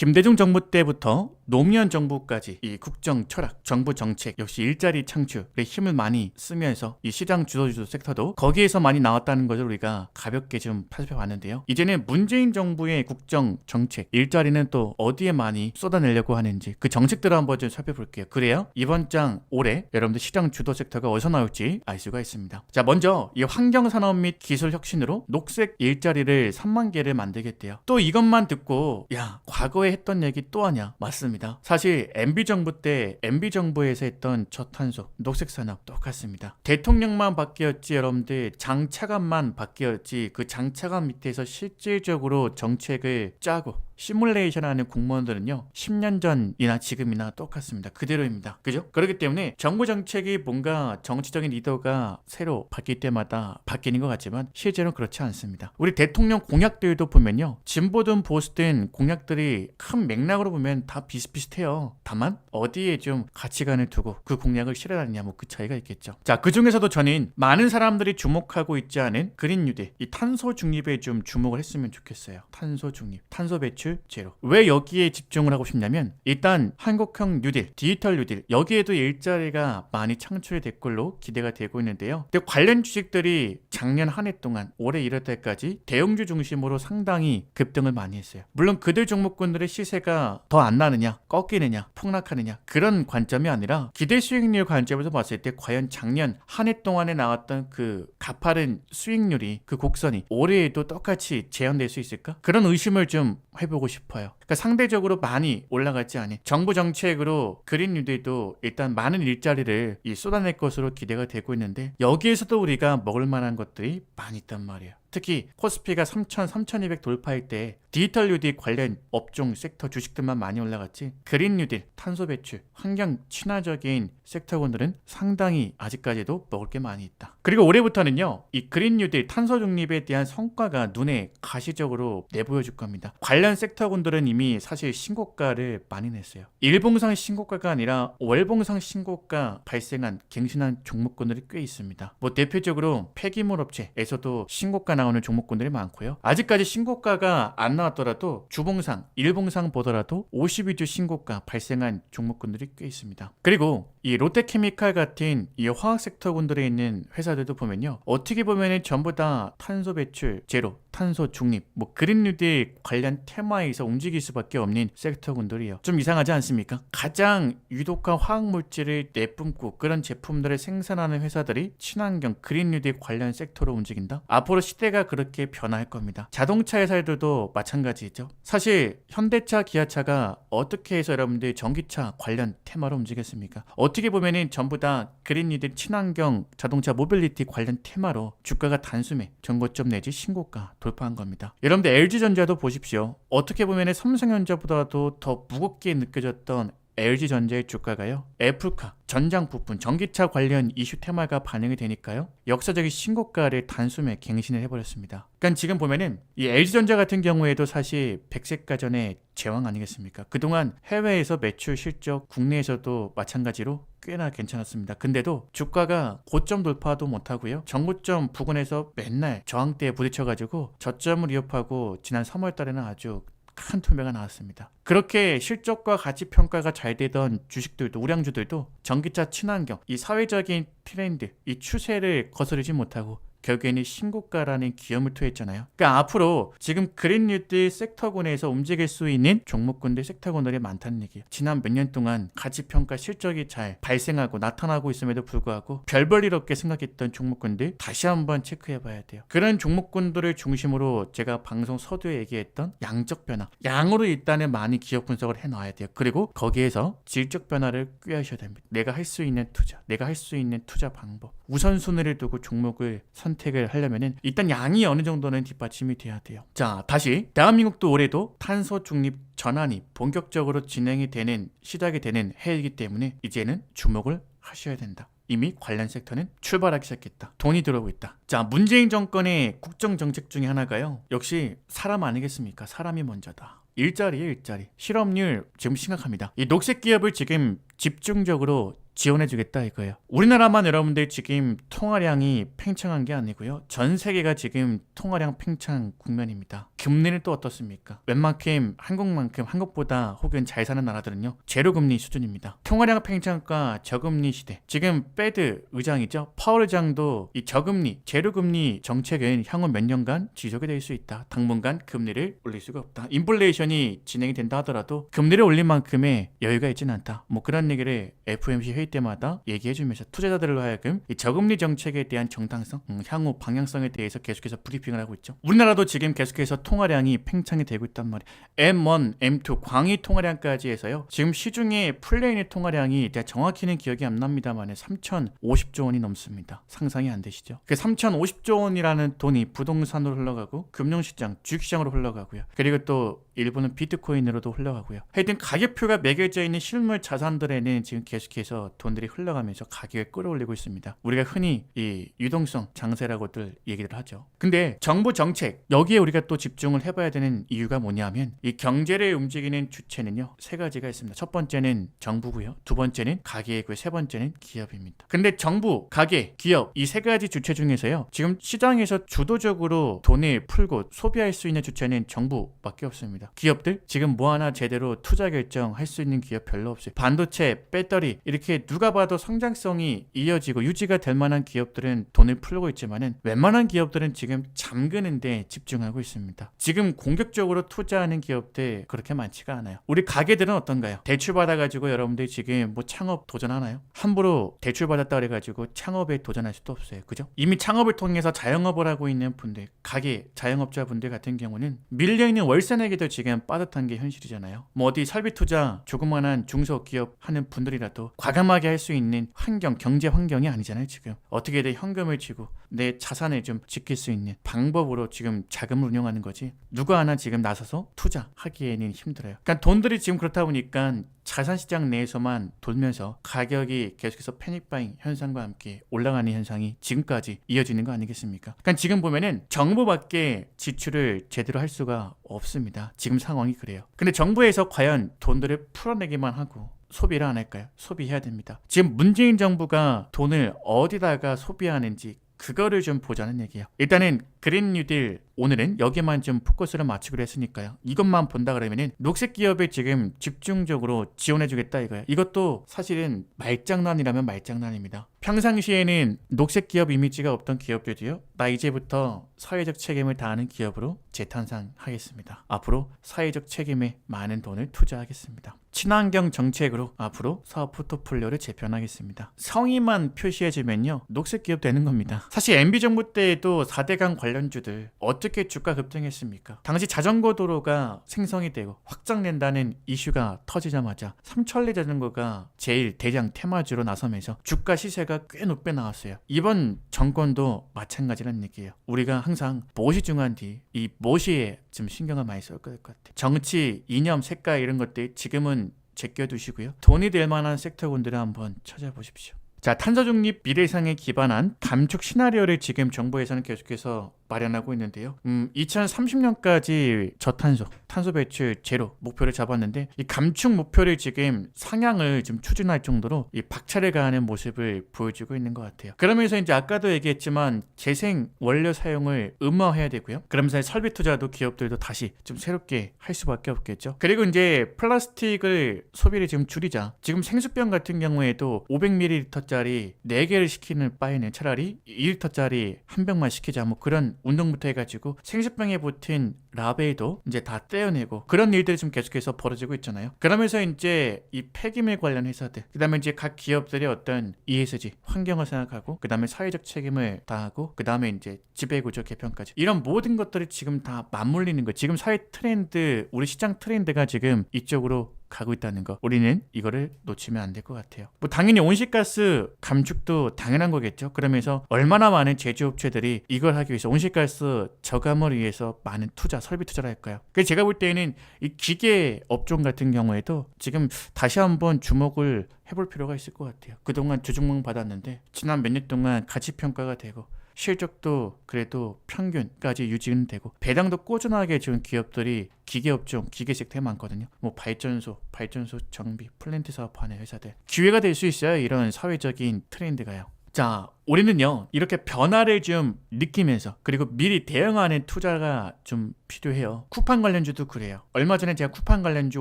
김대중 정부 때부터 노무현 정부까지 이 국정 철학, 정부 정책, 역시 일자리 창출에 힘을 많이 쓰면서 이 시장 주도주도 섹터도 거기에서 많이 나왔다는 것을 우리가 가볍게 좀 살펴봤는데요. 이제는 문재인 정부의 국정 정책, 일자리는 또 어디에 많이 쏟아내려고 하는지 그 정책들을 한번 좀 살펴볼게요. 그래야 이번 장 올해 여러분들 시장 주도 섹터가 어디서 나올지 알 수가 있습니다. 자, 먼저 이 환경산업 및 기술 혁신으로 녹색 일자리를 3만 개를 만들겠대요. 또 이것만 듣고 야, 과거에 했던 얘기 또 하냐? 맞습니다. 사실 MB정부 때 MB정부에서 했던 저탄소, 녹색산업 똑같습니다. 대통령만 바뀌었지 여러분들 장차관만 바뀌었지 그 장차관 밑에서 실질적으로 정책을 짜고 시뮬레이션하는 공무원들은요 10년 전이나 지금이나 똑같습니다. 그대로입니다. 그죠? 그렇기 때문에 정부 정책이 뭔가 정치적인 리더가 새로 바뀔 때마다 바뀌는 것 같지만 실제로는 그렇지 않습니다. 우리 대통령 공약들도 보면요 진보든 보수든 공약들이 큰 맥락으로 보면 다 비슷비슷해요. 다만 어디에 좀 가치관을 두고 그 공약을 실현하느냐 뭐 그 차이가 있겠죠. 자, 그 중에서도 저는 많은 사람들이 주목하고 있지 않은 그린 뉴딜, 이 탄소 중립에 좀 주목을 했으면 좋겠어요. 탄소 중립, 탄소 배출 제로. 왜 여기에 집중을 하고 싶냐면 일단 한국형 뉴딜, 디지털 뉴딜 여기에도 일자리가 많이 창출이 될 걸로 기대가 되고 있는데요. 근데 관련 주식들이 작년 한 해 동안 올해 1월 달까지 대형주 중심으로 상당히 급등을 많이 했어요. 물론 그들 종목군들의 시세가 더 안 나느냐, 꺾이느냐, 폭락하느냐 그런 관점이 아니라 기대 수익률 관점에서 봤을 때 과연 작년 한 해 동안에 나왔던 그 가파른 수익률이 그 곡선이 올해에도 똑같이 재현될 수 있을까? 그런 의심을 좀 해보고 싶어요. 그러니까 상대적으로 많이 올라가지 않은 정부 정책으로 그린 뉴딜도 일단 많은 일자리를 쏟아낼 것으로 기대가 되고 있는데 여기에서도 우리가 먹을 만한 것들이 많이 있단 말이에요. 특히 코스피가 3,000, 3,200 돌파할 때 디지털 뉴딜 관련 업종 섹터 주식들만 많이 올라갔지 그린 뉴딜, 탄소 배출, 환경 친화적인 섹터군들은 상당히 아직까지도 먹을 게 많이 있다. 그리고 올해부터는요 이 그린 뉴딜, 탄소 중립에 대한 성과가 눈에 가시적으로 내보여줄 겁니다. 관련 섹터군들은 이미 사실 신고가를 많이 냈어요. 일봉상 신고가가 아니라 월봉상 신고가 발생한 갱신한 종목군들이 꽤 있습니다. 뭐 대표적으로 폐기물 업체에서도 신고가 나오는 종목군들이 많고요. 아직까지 신고가가 안 나왔더라도 주봉상, 일봉상 보더라도 52주 신고가 발생한 종목군들이 꽤 있습니다. 그리고 이 롯데케미칼 같은 이 화학 섹터군들에 있는 회사들도 보면요. 어떻게 보면은 전부 다 탄소 배출 제로, 탄소 중립, 뭐 그린 뉴딜 관련 테마에서 움직일 수밖에 없는 섹터군들이에요. 좀 이상하지 않습니까? 가장 유독한 화학 물질을 내뿜고 그런 제품들을 생산하는 회사들이 친환경 그린 뉴딜 관련 섹터로 움직인다. 앞으로 시대가 그렇게 변화할 겁니다. 자동차 회사들도 마찬가지죠. 사실 현대차, 기아차가 어떻게 해서 여러분들 전기차 관련 테마로 움직였습니까? 어떻게 보면은 전부 다 그린 뉴딜 친환경 자동차 모빌리티 관련 테마로 주가가 단숨에 전고점 내지 신고가 돌파한 겁니다. 여러분들 LG전자도 보십시오. 어떻게 보면은 삼성전자보다도 더 무겁게 느껴졌던 LG전자의 주가가요 애플카, 전장 부품, 전기차 관련 이슈 테마가 반영이 되니까요 역사적인 신고가를 단숨에 갱신을 해버렸습니다. 그러니까 지금 보면은 이 LG전자 같은 경우에도 사실 백색가전의 제왕 아니겠습니까? 그동안 해외에서 매출 실적, 국내에서도 마찬가지로 꽤나 괜찮았습니다. 근데도 주가가 고점 돌파도 못하고요 정고점 부근에서 맨날 저항대에 부딪혀가지고 저점을 위협하고 지난 3월 달에는 아주 큰 투매가 나왔습니다. 그렇게 실적과 가치 평가가 잘 되던 주식들도 우량주들도 전기차 친환경 이 사회적인 트렌드 이 추세를 거스르지 못하고 결국에는 신고가라는 기염을 토했잖아요. 그러니까 앞으로 지금 그린 뉴딜 섹터군에서 움직일 수 있는 종목군들 섹터군들이 많다는 얘기예요. 지난 몇 년 동안 가치평가 실적이 잘 발생하고 나타나고 있음에도 불구하고 별 볼일 없게 생각했던 종목군들 다시 한번 체크해봐야 돼요. 그런 종목군들을 중심으로 제가 방송 서두에 얘기했던 양적 변화, 양으로 일단은 많이 기업 분석을 해놔야 돼요. 그리고 거기에서 질적 변화를 꾀하셔야 됩니다. 내가 할 수 있는 투자, 내가 할 수 있는 투자 방법, 우선순위를 두고 종목을 선택을 하려면은 일단 양이 어느 정도는 뒷받침이 돼야 돼요. 자, 다시 대한민국도 올해도 탄소 중립 전환이 본격적으로 진행이 되는 시작이 되는 해이기 때문에 이제는 주목을 하셔야 된다. 이미 관련 섹터는 출발하기 시작했다. 돈이 들어오고 있다. 자, 문재인 정권의 국정정책 중에 하나가요 역시 사람 아니겠습니까? 사람이 먼저다. 일자리에 일자리, 실업률 지금 심각합니다. 이 녹색 기업을 지금 집중적으로 지원해주겠다 이거예요. 우리나라만 여러분들 지금 통화량이 팽창한 게 아니고요. 전 세계가 지금 통화량 팽창 국면입니다. 금리는 또 어떻습니까? 웬만큼 한국보다 혹은 잘 사는 나라들은요. 제로금리 수준입니다. 통화량 팽창과 저금리 시대. 지금 페드 의장이죠. 파월 의장도 이 저금리, 제로금리 정책은 향후 몇 년간 지속이 될 수 있다. 당분간 금리를 올릴 수가 없다. 인플레이션이 진행이 된다 하더라도 금리를 올릴 만큼의 여유가 있지는 않다. 뭐 그런 얘기를 FOMC 회의 때마다 얘기해주면서 투자자들로 하여금 이 저금리 정책에 대한 정당성, 향후 방향성에 대해서 계속해서 브리핑을 하고 있죠. 우리나라도 지금 계속해서 통화량이 팽창이 되고 있단 말이에요. M1, M2 광의 통화량까지 해서요. 지금 시중에 플레인의 통화량이 제가 정확히는 기억이 안 납니다만 3,050조 원이 넘습니다. 상상이 안 되시죠? 그 3,050조 원이라는 돈이 부동산으로 흘러가고 금융시장, 주식시장으로 흘러가고요. 그리고 또 일부는 비트코인으로도 흘러가고요. 하여튼 가격표가 매겨져 있는 실물 자산들에는 지금 계속해서 돈들이 흘러가면서 가격을 끌어올리고 있습니다. 우리가 흔히 이 유동성 장세라고들 얘기를 하죠. 근데 정부 정책, 여기에 우리가 또 집중을 해봐야 되는 이유가 뭐냐면 이 경제를 움직이는 주체는요. 세 가지가 있습니다. 첫 번째는 정부고요. 두 번째는 가계이고요. 세 번째는 기업입니다. 근데 정부, 가계, 기업 이 세 가지 주체 중에서요. 지금 시장에서 주도적으로 돈을 풀고 소비할 수 있는 주체는 정부밖에 없습니다. 기업들 지금 뭐 하나 제대로 투자 결정할 수 있는 기업 별로 없어요. 반도체, 배터리 이렇게 누가 봐도 성장성이 이어지고 유지가 될 만한 기업들은 돈을 풀고 있지만은 웬만한 기업들은 지금 잠그는 데 집중하고 있습니다. 지금 공격적으로 투자하는 기업들 그렇게 많지가 않아요. 우리 가게들은 어떤가요? 대출 받아가지고 여러분들 지금 뭐 창업 도전하나요? 함부로 대출 받았다 그래가지고 창업에 도전할 수도 없어요. 그죠? 이미 창업을 통해서 자영업을 하고 있는 분들, 가게, 자영업자분들 같은 경우는 밀려있는 월세 내기도 지금 빠듯한 게 현실이잖아요. 뭐 어디 설비 투자 조그만한 중소기업 하는 분들이라도 과감하게 할 수 있는 환경, 경제 환경이 아니잖아요. 지금 어떻게든 현금을 쥐고 내 자산을 좀 지킬 수 있는 방법으로 지금 자금을 운영하는 거지 누가 하나 지금 나서서 투자하기에는 힘들어요. 그러니까 돈들이 지금 그렇다 보니까 자산시장 내에서만 돌면서 가격이 계속해서 패닉바잉 현상과 함께 올라가는 현상이 지금까지 이어지는 거 아니겠습니까? 그러니까 지금 보면은 정부밖에 지출을 제대로 할 수가 없습니다. 지금 상황이 그래요. 근데 정부에서 과연 돈들을 풀어내기만 하고 소비를 안 할까요? 소비해야 됩니다. 지금 문재인 정부가 돈을 어디다가 소비하는지 그거를 좀 보자는 얘기예요. 일단은 그린 뉴딜 오늘은 여기만 좀 포커스를 맞추기로 했으니까요. 이것만 본다 그러면은 녹색 기업에 지금 집중적으로 지원해주겠다 이거예요. 이것도 사실은 말장난이라면 말장난입니다. 평상시에는 녹색 기업 이미지가 없던 기업들도요. 나 이제부터 사회적 책임을 다하는 기업으로 재탄생하겠습니다. 앞으로 사회적 책임에 많은 돈을 투자하겠습니다. 친환경 정책으로 앞으로 사업 포트폴리오를 재편하겠습니다. 성의만 표시해주면요. 녹색 기업 되는 겁니다. 사실 MB정부 때에도 4대강 관련주들 어떻게 주가 급등했습니까? 당시 자전거 도로가 생성이 되고 확장된다는 이슈가 터지자마자 삼천리 자전거가 제일 대장 테마주로 나서면서 주가 시세가 꽤 높게 나왔어요. 이번 정권도 마찬가지라는 얘기예요. 우리가 항상 무엇이 중요한지 이 무엇에 좀 신경을 많이 써야 될 것 같아요. 정치, 이념, 색깔 이런 것들 지금은 제껴두시고요. 돈이 될 만한 섹터군들을 한번 찾아보십시오. 자, 탄소 중립 미래상에 기반한 감축 시나리오를 지금 정부에서는 계속해서 마련하고 있는데요. 2030년까지 저탄소, 탄소 배출 제로 목표를 잡았는데 이 감축 목표를 지금 상향을 좀 추진할 정도로 이 박차를 가하는 모습을 보여주고 있는 것 같아요. 그러면서 이제 아까도 얘기했지만 재생 원료 사용을 의무화해야 되고요. 그러면서 설비 투자도 기업들도 다시 좀 새롭게 할 수밖에 없겠죠. 그리고 이제 플라스틱을 소비를 지금 줄이자. 지금 생수병 같은 경우에도 500ml짜리 4개를 시키는 바에는 차라리 2리터짜리 한 병만 시키자. 뭐 그런 운동부터 해가지고 생수병에 붙은 라벨도 이제 다 떼어내고 그런 일들이 좀 계속해서 벌어지고 있잖아요. 그러면서 이제 이 폐기물 관련 회사들, 그 다음에 이제 각 기업들의 어떤 ESG, 환경을 생각하고 그 다음에 사회적 책임을 다하고 그 다음에 이제 지배구조 개편까지 이런 모든 것들이 지금 다 맞물리는 거예요. 지금 사회 트렌드, 우리 시장 트렌드가 지금 이쪽으로 가고 있다는 거. 우리는 이거를 놓치면 안 될 것 같아요. 뭐 당연히 온실가스 감축도 당연한 거겠죠. 그러면서 얼마나 많은 제조업체들이 이걸 하기 위해서 온실가스 저감을 위해서 많은 투자, 설비 투자를 할까요? 그래서 제가 볼 때는 이 기계 업종 같은 경우에도 지금 다시 한번 주목을 해볼 필요가 있을 것 같아요. 그동안 주중봉 받았는데 지난 몇 년 동안 가치 평가가 되고 실적도 그래도 평균까지 유지는 되고 배당도 꾸준하게 준 기업들이 기계업종, 기계 섹터에 많거든요. 뭐 발전소 정비, 플랜트 사업하는 회사들. 기회가 될 수 있어요. 이런 사회적인 트렌드가요. 자, 우리는요 이렇게 변화를 좀 느끼면서 그리고 미리 대응하는 투자가 좀 필요해요. 쿠팡 관련주도 그래요. 얼마 전에 제가 쿠팡 관련주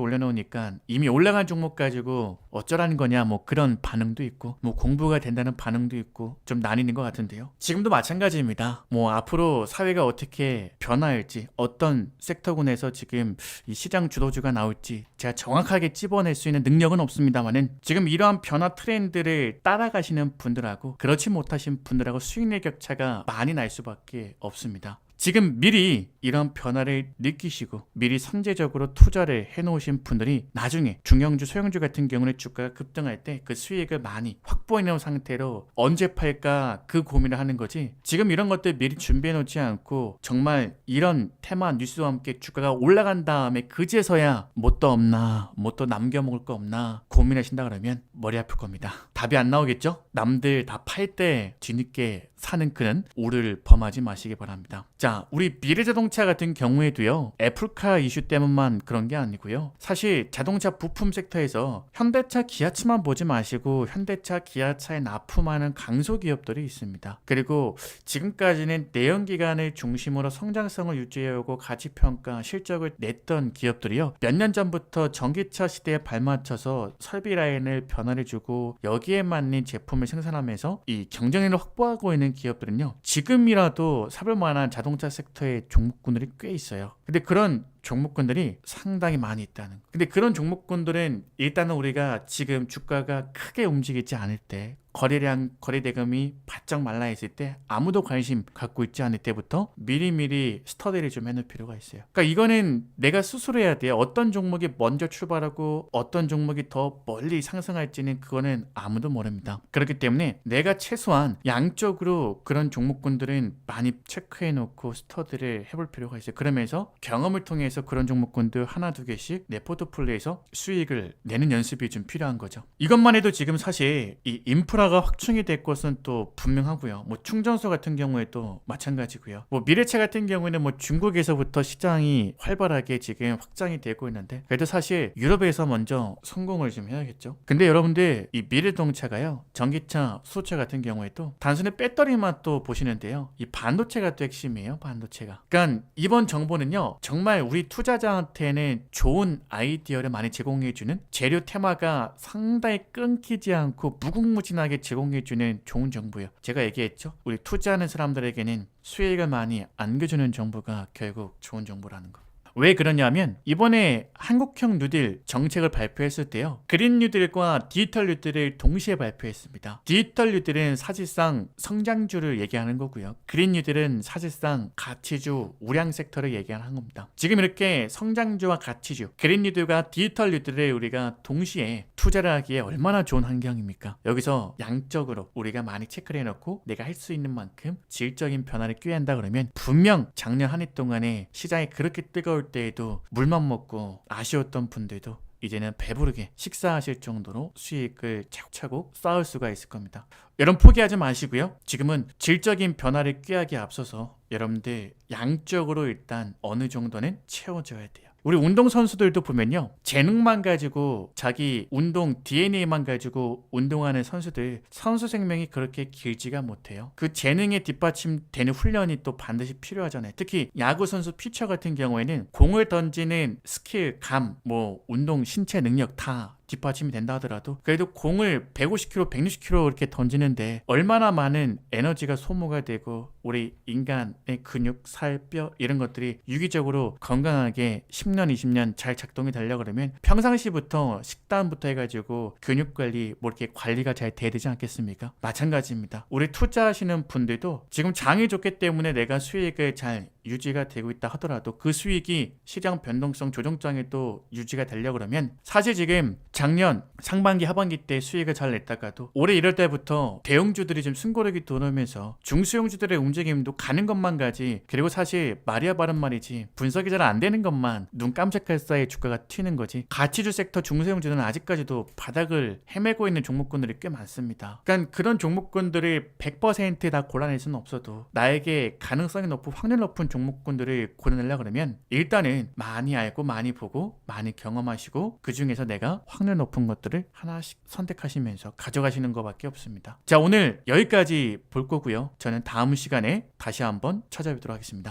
올려놓으니까 이미 올라간 종목 가지고 어쩌라는 거냐 뭐 그런 반응도 있고 뭐 공부가 된다는 반응도 있고 좀 나뉘는 것 같은데요. 지금도 마찬가지입니다. 뭐 앞으로 사회가 어떻게 변화할지 어떤 섹터군에서 지금 이 시장 주도주가 나올지 제가 정확하게 찝어낼 수 있는 능력은 없습니다만은 지금 이러한 변화 트렌드를 따라가시는 분들하고 그렇지 못하신 분들하고 수익률 격차가 많이 날 수밖에 없습니다. 지금 미리 이런 변화를 느끼시고 미리 선제적으로 투자를 해놓으신 분들이 나중에 중형주, 소형주 같은 경우는 주가가 급등할 때 그 수익을 많이 확보해놓은 상태로 언제 팔까 그 고민을 하는 거지 지금 이런 것들 미리 준비해놓지 않고 정말 이런 테마 뉴스와 함께 주가가 올라간 다음에 그제서야 뭐 또 없나 뭐 또 남겨먹을 거 없나 고민하신다 그러면 머리 아플 겁니다. 답이 안 나오겠죠? 남들 다 팔 때 뒤늦게 사는 그는 오를 범하지 마시기 바랍니다. 자, 우리 미래자동차 같은 경우에도요 애플카 이슈 때문만 그런 게 아니고요 사실 자동차 부품 섹터에서 현대차, 기아차만 보지 마시고 현대차, 기아차에 납품하는 강소기업들이 있습니다. 그리고 지금까지는 내연기관을 중심으로 성장성을 유지해오고 가치평가, 실적을 냈던 기업들이요 몇 년 전부터 전기차 시대에 발맞춰서 설비 라인을 변화를 주고 여기에 맞는 제품을 생산하면서 이 경쟁력을 확보하고 있는 기업들은요 지금이라도 사볼 만한 자동차 섹터의 종목군들이 꽤 있어요. 근데 그런 종목군들이 상당히 많이 있다는 거. 근데 그런 종목군들은 일단은 우리가 지금 주가가 크게 움직이지 않을 때 거래량, 거래대금이 바짝 말라 있을 때 아무도 관심 갖고 있지 않을 때부터 미리미리 스터디를 좀 해놓을 필요가 있어요. 그러니까 이거는 내가 스스로 해야 돼요. 어떤 종목이 먼저 출발하고 어떤 종목이 더 멀리 상승할지는 그거는 아무도 모릅니다. 그렇기 때문에 내가 최소한 양쪽으로 그런 종목군들은 많이 체크해놓고 스터디를 해볼 필요가 있어요. 그러면서 경험을 통해서 그런 종목군들 하나 두 개씩 내 포트폴리오에서 수익을 내는 연습이 좀 필요한 거죠. 이것만 해도 지금 사실 이 인프라가 확충이 될 것은 또 분명하고요. 뭐 충전소 같은 경우에도 마찬가지고요. 뭐 미래차 같은 경우에는 뭐 중국에서부터 시장이 활발하게 지금 확장이 되고 있는데 그래도 사실 유럽에서 먼저 성공을 좀 해야겠죠. 근데 여러분들 이 미래자동차가요 전기차, 수소차 같은 경우에도 단순히 배터리만 또 보시는데요 이 반도체가 또 핵심이에요. 반도체가. 그러니까 이번 정보는요 정말 우리 투자자한테는 좋은 아이디어를 많이 제공해주는 재료 테마가 상당히 끊기지 않고 무궁무진하게 제공해주는 좋은 정보예요. 제가 얘기했죠. 우리 투자하는 사람들에게는 수익을 많이 안겨주는 정보가 결국 좋은 정보라는 거. 왜 그러냐면 이번에 한국형 뉴딜 정책을 발표했을 때요 그린 뉴딜과 디지털 뉴딜을 동시에 발표했습니다. 디지털 뉴딜은 사실상 성장주를 얘기하는 거고요 그린 뉴딜은 사실상 가치주, 우량 섹터를 얘기하는 겁니다. 지금 이렇게 성장주와 가치주, 그린 뉴딜과 디지털 뉴딜을 우리가 동시에 투자를 하기에 얼마나 좋은 환경입니까? 여기서 양적으로 우리가 많이 체크를 해놓고 내가 할 수 있는 만큼 질적인 변화를 꾀한다 그러면 분명 작년 한 해 동안에 시장이 그렇게 뜨거울 때에도 물만 먹고 아쉬웠던 분들도 이제는 배부르게 식사하실 정도로 수익을 차곡차곡 쌓을 수가 있을 겁니다. 여러분 포기하지 마시고요. 지금은 질적인 변화를 꾀하기에 앞서서 여러분들 양적으로 일단 어느 정도는 채워줘야 돼요. 우리 운동선수들도 보면요 재능만 가지고 자기 운동 DNA만 가지고 운동하는 선수들 선수 생명이 그렇게 길지가 못해요. 그 재능에 뒷받침되는 훈련이 또 반드시 필요하잖아요. 특히 야구선수 피처 같은 경우에는 공을 던지는 스킬, 감, 뭐 운동, 신체 능력 다 뒷받침이 된다 하더라도 그래도 공을 150km, 160km 이렇게 던지는데 얼마나 많은 에너지가 소모가 되고 우리 인간의 근육, 살, 뼈 이런 것들이 유기적으로 건강하게 10년, 20년 잘 작동이 되려고 그러면 평상시부터 식단부터 해가지고 근육관리 뭐 이렇게 관리가 잘 돼야 되지 않겠습니까? 마찬가지입니다. 우리 투자하시는 분들도 지금 장이 좋기 때문에 내가 수익을 잘 유지가 되고 있다 하더라도 그 수익이 시장 변동성 조정장에 또 유지가 되려고 그러면 사실 지금 작년 상반기 하반기 때 수익을 잘 냈다가도 올해 1월 달부터 대형주들이 좀 숨고르기 돌면서 중소형주들의 움직임도 가는 것만 가지, 그리고 사실 말이야 바른 말이지 분석이 잘 안 되는 것만 눈 깜짝할 사이에 주가가 튀는 거지, 가치주 섹터 중소형주는 아직까지도 바닥을 헤매고 있는 종목군들이 꽤 많습니다. 그러니까 그런 종목군들을 100%다 골라낼 수는 없어도 나에게 가능성이 높은 확률 높은 종목군들을 골라내려고 그러면 일단은 많이 알고 많이 보고 많이 경험하시고 그 중에서 내가 확률 높은 것들을 하나씩 선택하시면서 가져가시는 것밖에 없습니다. 자, 오늘 여기까지 볼 거고요. 저는 다음 시간에 다시 한번 찾아뵙도록 하겠습니다.